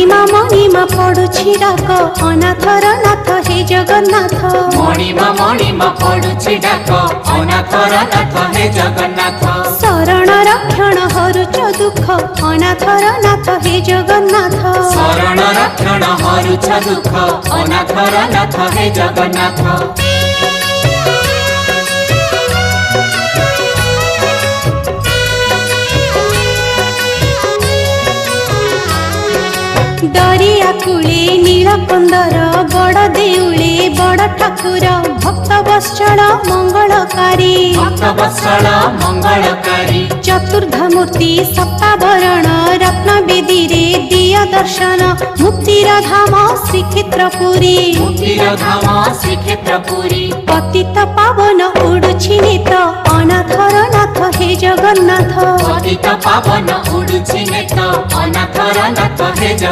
मणिमा पड़ुछि डाक अनाथर नाथ हे जगन्नाथ। मणिमा पड़ुछि डाक अनाथर नाथ हे जगन्नाथ। शरण रक्षण हरुच दुख अनाथर नाथ हे जगन्नाथ। शरण रक्षण हरुच दुख अनाथर नाथ हे जगन्नाथ। दरिया कूले नीलकंदर बड़ देउले बड़ ठाकुर भक्त वत्सल मंगलकारी। भक्त वत्सल मंगलकारी चतुर्धमूर्ति सप्ताभरण रत्न बेदी रे दिय दर्शन मुक्तिर धाम श्रीक्षेत्रपुरी। मुक्तिर धाम श्रीक्षेत्रपुरी पतित पावन उडुछि नेत अनाथर नाथ हे जगन्नाथ। पतित पावन उडुछि नेत अनाथर नाथ हे